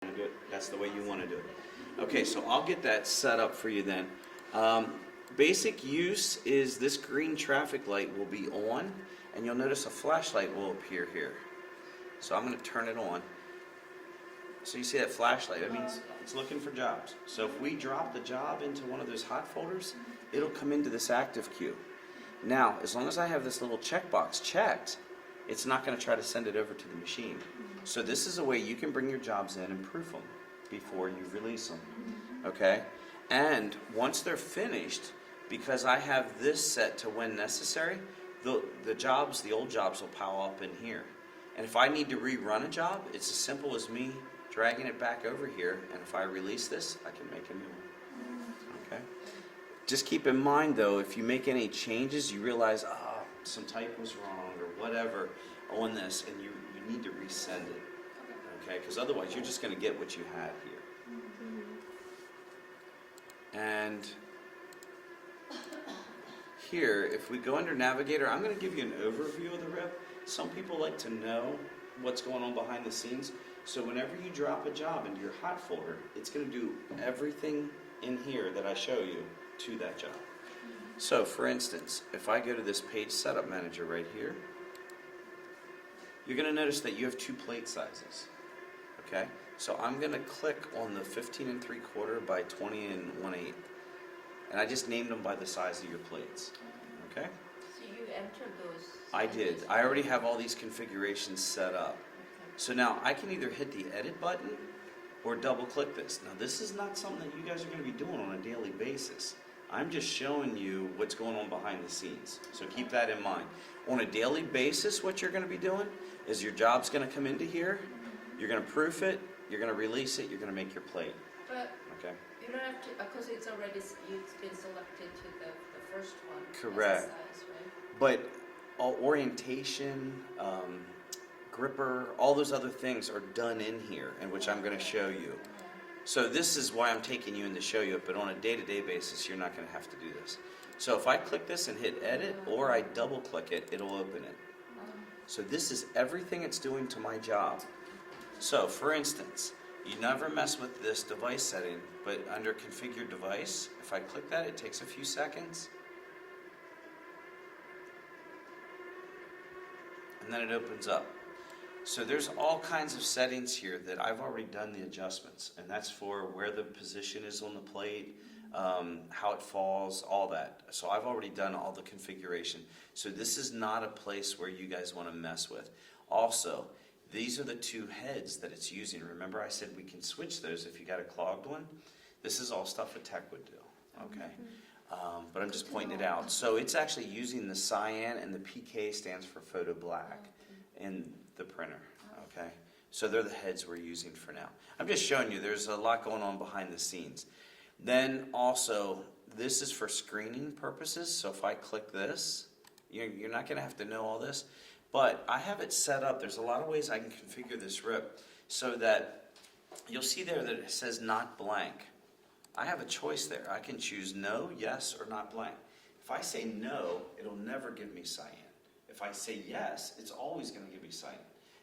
do it. That's the way you want to do it. Okay, so I'll get that set up for you then. Basic use is this green traffic light will be on, and you'll notice a flashlight will appear here. So I'm going to turn it on. So you see that flashlight, that means it's looking for jobs. So if we drop the job into one of those hot folders, it'll come into this active queue. Now, as long as I have this little checkbox checked, it's not going to try to send it over to the machine. So this is a way you can bring your jobs in and proof them before you release them. Okay? And once they're finished, because I have this set to when necessary, the old jobs will pile up in here. And if I need to rerun a job, it's as simple as me dragging it back over here, and if I release this, I can make a new one. Okay? Just keep in mind though, if you make any changes, you realize, some type was wrong or whatever on this, and you need to resend it. Okay? Because otherwise you're just going to get what you had here. And here, if we go under Navigator, I'm going to give you an overview of the rip. Some people like to know what's going on behind the scenes. So whenever you drop a job into your hot folder, it's going to do everything in here that I show you to that job. So for instance, if I go to this page setup manager right here, you're going to notice that you have two plate sizes. Okay? So I'm going to click on the 15 3/4 by 20 1/8. And I just named them by the size of your plates. Okay? So you entered those? I did. I already have all these configurations set up. So now I can either hit the edit button or double click this. Now this is not something that you guys are going to be doing on a daily basis. I'm just showing you what's going on behind the scenes. So keep that in mind. On a daily basis, what you're going to be doing is your job's going to come into here, you're going to proof it, you're going to release it, you're going to make your plate. But okay? You don't have to, because it's been selected to the first one. Correct. As a size, right? But orientation, gripper, all those other things are done in here, and which I'm going to show you. So this is why I'm taking you in to show you it, but on a day-to-day basis, you're not going to have to do this. So if I click this and hit edit, or I double click it, it'll open it. So this is everything it's doing to my job. So for instance, you never mess with this device setting, but under configure device, if I click that, it takes a few seconds. And then it opens up. So there's all kinds of settings here that I've already done the adjustments, and that's for where the position is on the plate, how it falls, all that. So I've already done all the configuration. So this is not a place where you guys want to mess with. Also, these are the two heads that it's using. Remember I said we can switch those if you got a clogged one? This is all stuff a tech would do, okay? But I'm just pointing it out. So it's actually using the cyan, and the PK stands for photo black in the printer, okay? So they're the heads we're using for now. I'm just showing you there's a lot going on behind the scenes. Then also, this is for screening purposes. So if I click this, you're not gonna have to know all this, but I have it set up. There's a lot of ways I can configure this rip so that you'll see there that it says not blank. I have a choice there. I can choose no, yes, or not blank. If I say no, it'll never give me cyan. If I say yes, it's always going to give me cyan.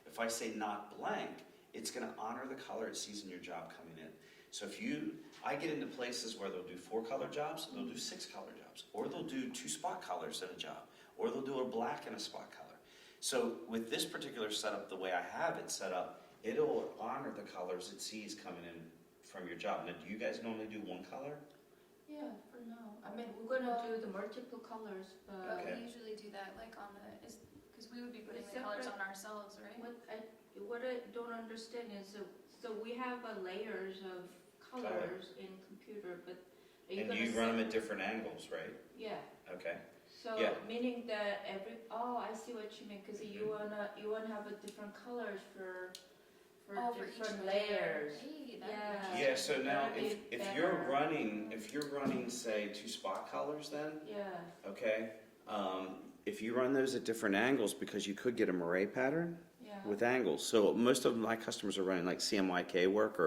If I say not blank, it's going to honor the color it sees in your job coming in. So I get into places where they'll do 4-color jobs, they'll do 6-color jobs, or they'll do 2 spot colors in a job, or they'll do a black and a spot color. So with this particular setup, the way I have it set up, it'll honor the colors it sees coming in from your job. Now, do you guys normally do 1 color? Yeah, for now. I mean, we're gonna do the multiple colors, but Okay. We usually do that like on the, because we would be putting Is the colors separate- on ourselves, right? what I don't understand is, so we have layers of colors in computer, but are you And gonna you run them at separate- different angles, right? Yeah. Okay. So Yeah. meaning that I see what you mean, because you wanna have a different colors for Oh, for each different layer. layers. Hey, that'd be Yeah. interesting. Yeah, so now That'd be if you're better. running say 2 spot colors then, Yeah. okay, if you run those at different angles, because you could get a moire pattern Yeah. with angles. So most of my customers are running like CMYK work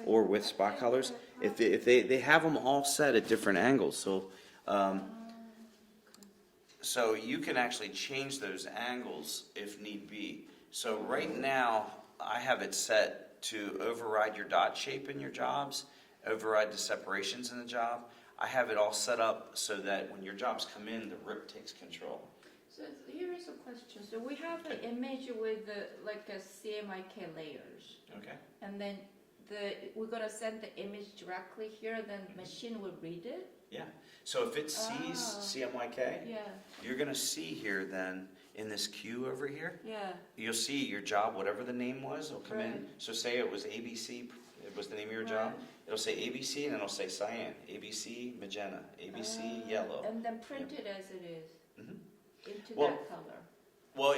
or with spot colors. If they have them all set at different angles, so you can actually change those angles if need be. So right now I have it set to override your dot shape in your jobs, override the separations in the job. I have it all set up so that when your jobs come in, the RIP takes control. So here is a question. So we have an image with like a CMYK layers, Okay. and then we're gonna send the image directly here. Then machine will read it. Yeah. So if it sees CMYK, Yeah. you're gonna see here then in this queue over here, Yeah. you'll see your job, whatever the name was, will come in. Right. So say it was ABC, it was the name of your job. Right. It'll say ABC and it'll say cyan, ABC magenta, ABC yellow. And then print it as it is Mhm. into Well- that color. Well,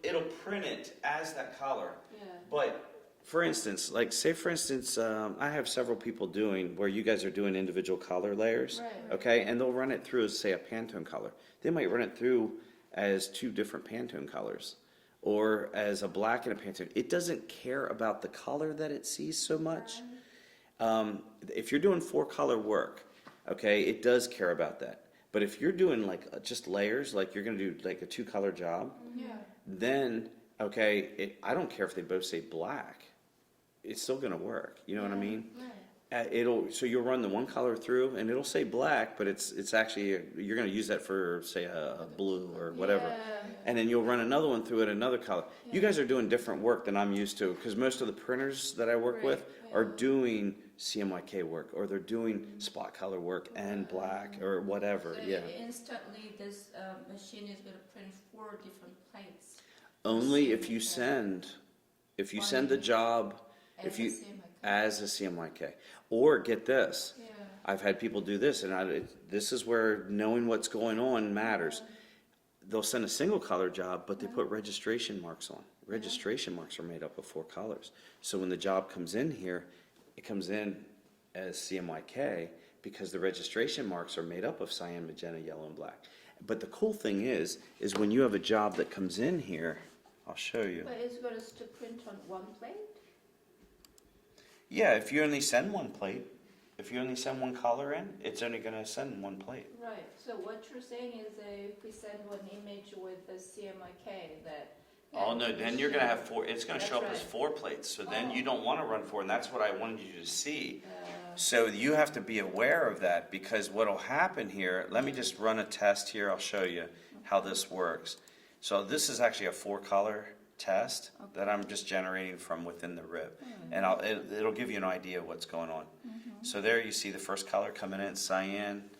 it'll print it as that color. Yeah. But for instance, like say for instance, I have several people doing where you guys are doing individual color layers, Right. okay, and they'll run it through as say a Pantone color. They might run it through as two different Pantone colors, or as a black and a Pantone. It doesn't care about the color that it sees so much. If you're doing 4-color work, okay, it does care about that. But if you're doing like just layers, like you're gonna do like a 2-color job, Yeah. then okay, I don't care if they both say black. It's still gonna work. You know what I mean? Right. So you'll run the one color through, and it'll say black, but it's actually you're gonna use that for say a blue or whatever. Yeah. And then you'll run another one through it, another color. You guys are doing different work than I'm used to, because most of the printers that I work with are doing CMYK work, or they're doing spot color work and black or whatever. So Yeah. instantly, this machine is gonna print 4 different plates. Only if you send the job As if you a CMYK. as a CMYK, or get this. Yeah. I've had people do this, and this is where knowing what's going on matters. They'll send a single color job, but they put registration marks on. Registration marks are made up of 4 colors. So when the job comes in here, it comes in as CMYK because the registration marks are made up of cyan, magenta, yellow, and black. But the cool thing is when you have a job that comes in here, I'll show you. But it's gonna still print on one plate? Yeah, if you only send one plate, if you only send one color in, it's only gonna send one plate. Right, so what you're saying is that if we send one image with the CMYK, that. Oh, no, then you're gonna have 4, it's gonna That's show up as right. 4 plates, so then Oh. you don't wanna run 4, and that's what I wanted you to see. Uh, So you have to be aware of that, because what'll happen here, let me just run a test here, I'll show you how this works. So this is actually a 4-color test that I'm just generating from within the RIP. And it'll give you an idea of what's going on. So there you see the first color coming in, cyan,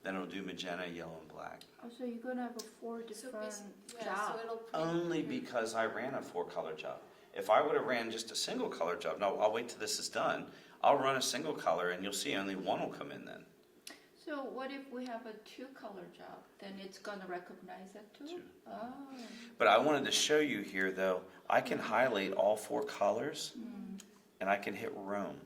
then it'll do magenta, yellow, and black. Oh, so you're gonna have 4 So different so jobs? it'll print. Only because I ran a 4-color job. If I would have ran just a single color job, no, I'll wait till this is done. I'll run a single color and you'll see only one will come in then. So what if we have a 2-color job, then it's gonna recognize that too? 2. Oh. But I wanted to show you here though, I can highlight all 4 colors and I can hit Rome.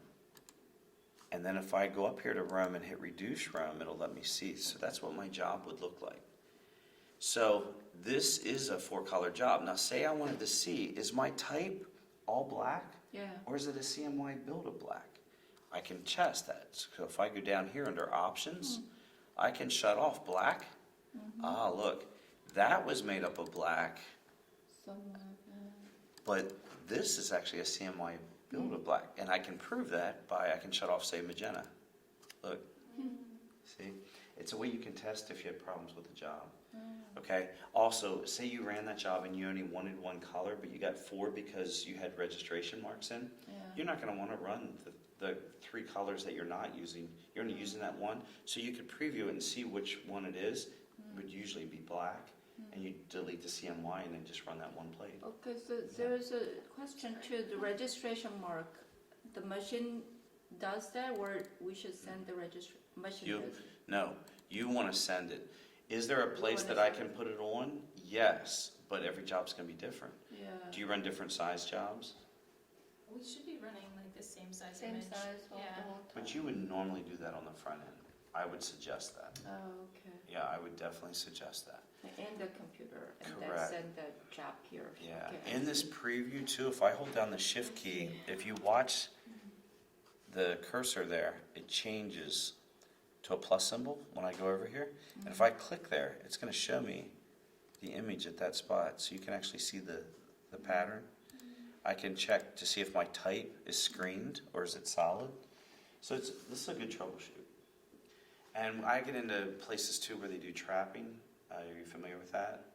And then if I go up here to Rome and hit reduce Rome, it'll let me see. So that's what my job would look like. So this is a 4-color job. Now say I wanted to see, is my type all black? Yeah. Or is it a CMY build of black? I can test that. So if I go down here under options, I can shut off black. Ah, look, that was made up of black, but this is actually a CMY build of black. And I can prove that by, I can shut off, say, magenta. Look, see? It's a way you can test if you have problems with the job. Okay, also, say you ran that job and you only wanted 1 color, but you got 4 because you had registration marks in. Yeah. You're not going to want to run the 3 colors that you're not using. You're only using that one, so you could preview it and see which one it is. It would usually be black, and you delete the CMY and then just run that one plate. Okay, so there is a question to the registration mark. The machine does that, or we should send the machine? You- does it? No, you want to send it. Is there a place that I can put it on? Yes, but every job's going to be different. Yeah. Do you run different size jobs? We should be running like the same size Same image. size all Yeah. the whole time? But you would normally do that on the front end. I would suggest that. Oh, okay. Yeah, I would definitely suggest that. In the computer, and then Correct. send the job here. Yeah, Okay, I in this see. preview too, if I hold down the shift key, if you watch the cursor there, it changes to a plus symbol when I go over here. And if I click there, it's going to show me the image at that spot, so you can actually see the pattern. I can check to see if my type is screened or is it solid. So this is a good troubleshoot. And I get into places too where they do trapping. Are you familiar with that?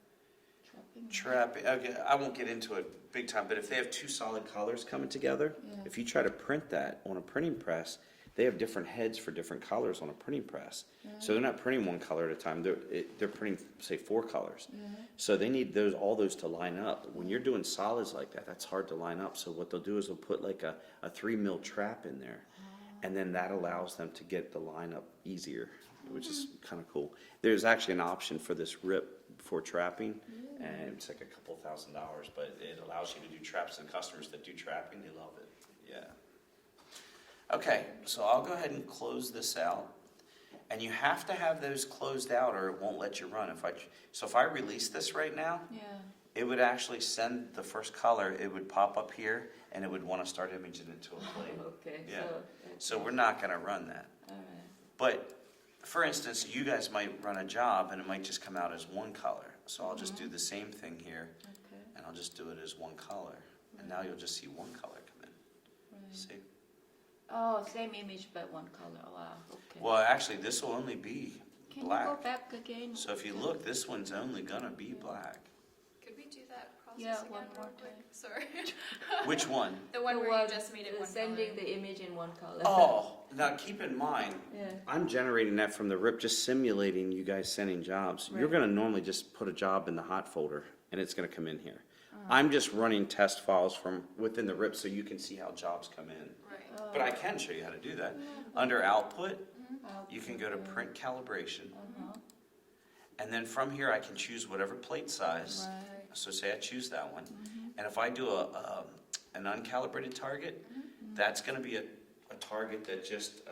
Trapping. Okay, I won't get into it big time, but if they have two solid colors coming together, Yeah. if you try to print that on a printing press, they have different heads for different colors on a printing press. So they're not printing one color at a time. They're printing, say, 4 colors. So they need all those to line up. When you're doing solids like that, that's hard to line up. So what they'll do is they'll put like a 3 mil trap in there, and then that allows them to get the line up easier, which is kind of cool. There's actually an option for this rip for trapping, and it's like a couple $1,000, but it allows you to do traps, and customers that do trapping, they love it. Yeah. Okay, so I'll go ahead and close this out. And you have to have those closed out or it won't let you run. So if I release this right now, Yeah. it would actually send the first color, it would pop up here, and it would want to start imaging it to a plate. Okay. Yeah. So we're not going to run that. All right. But, for instance, you guys might run a job and it might just come out as one color. So I'll just do the same thing here, Okay. and I'll just do it as one color. And now you'll just see one color come in. Right. See? Oh, same image but one color. Wow. Okay. Well, actually, this will only be Can black. you go back again? So if you look, this one's only gonna be black. Could we do that Yeah, process one again more real quick? time. Sorry. Which one? The one The where one, you just made it one sending color. the image in one color. Oh, now keep in mind, Yeah. I'm generating that from the RIP, just simulating you guys sending jobs. You're Right. gonna normally just put a job in the hot folder, and it's gonna come in here. I'm just running test files from within the RIP so you can see how jobs come in. Right. Oh. But I can show you how to do that. Under output, Oh, you can go to print calibration, uh-huh. and then from here I can choose whatever plate size. Right. So say I choose that one, and if I do an uncalibrated target, that's going to be a target that just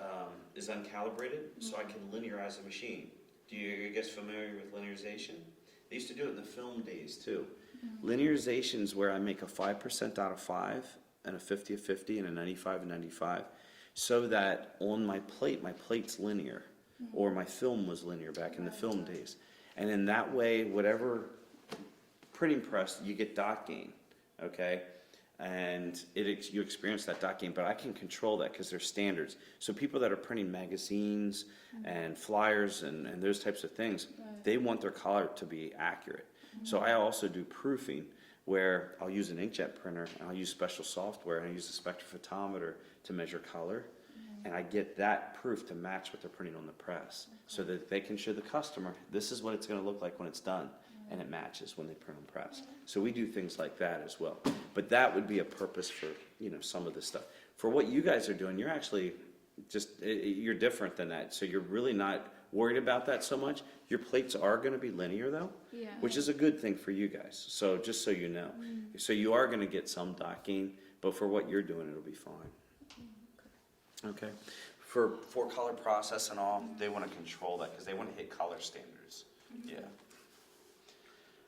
is uncalibrated, so I can linearize the machine. Are you guys familiar with linearization? They used to do it in the film days too. Linearization is where I make a 5% out of 5, and a 50 of 50, and a 95 of 95, so that on my plate's linear, or my film was linear back in the film days. And in that way, whatever printing press, you get dot gain, okay? And you experience that dot gain, but I can control that because there's standards. So people that are printing magazines and flyers and those types of things, they want their color to be accurate. So I also do proofing, where I'll use an inkjet printer, and I'll use special software, and I use a spectrophotometer to measure color, and I get that proof to match what they're printing on the press, so that they can show the customer, this is what it's going to look like when it's done, and it matches when they print on press. So we do things like that as well. But that would be a purpose for, some of this stuff. For what you guys are doing, you're actually you're different than that, so you're really not worried about that so much. Your plates are going to be linear though, Yeah. which is a good thing for you guys. So just so you know. So you are going to get some dot gain, but for what you're doing, it'll be fine. Okay. For color process and all, they want to control that because they want to hit color standards. Yeah.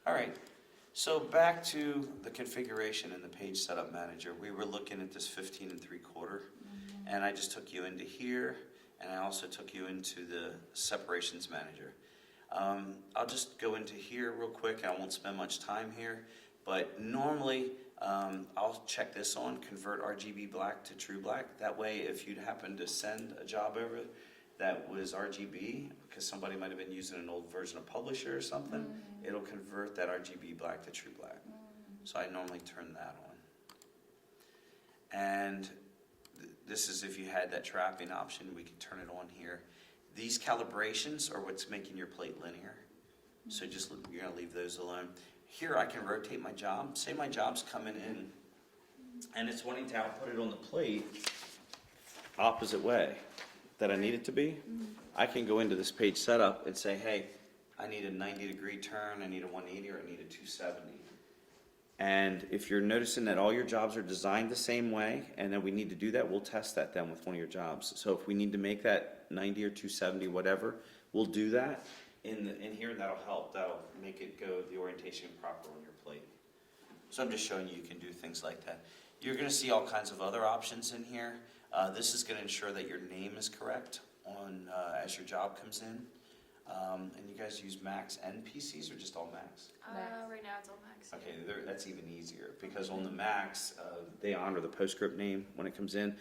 All right. So back to the configuration in the page setup manager. We were looking at this 15 3/4, and I just took you into here, and I also took you into the separations manager. I'll just go into here real quick. I won't spend much time here, but normally I'll check this on, convert RGB black to true black. That way, if you'd happen to send a job over that was RGB, because somebody might have been using an old version of Publisher or something, it'll convert that RGB black to true black. So I normally turn that on. And this is if you had that trapping option, we could turn it on here. These calibrations are what's making your plate linear. So you're gonna leave those alone. Here I can rotate my job. Say my job's coming in and it's wanting to output it on the plate opposite way that I need it to be. I can go into this page setup and say, hey, I need a 90-degree turn, I need a 180, or I need a 270. And if you're noticing that all your jobs are designed the same way, and then we need to do that, we'll test that then with one of your jobs. So if we need to make that 90 or 270, whatever, we'll do that in here, and that'll help. That'll make it go the orientation proper on your plate. So I'm just showing you can do things like that. You're going to see all kinds of other options in here. This is going to ensure that your name is correct on as your job comes in. And you guys use Macs and PCs or just all Macs? Macs. Right now it's all Macs. Okay, that's even easier because on the Macs, they honor the PostScript name when it comes in.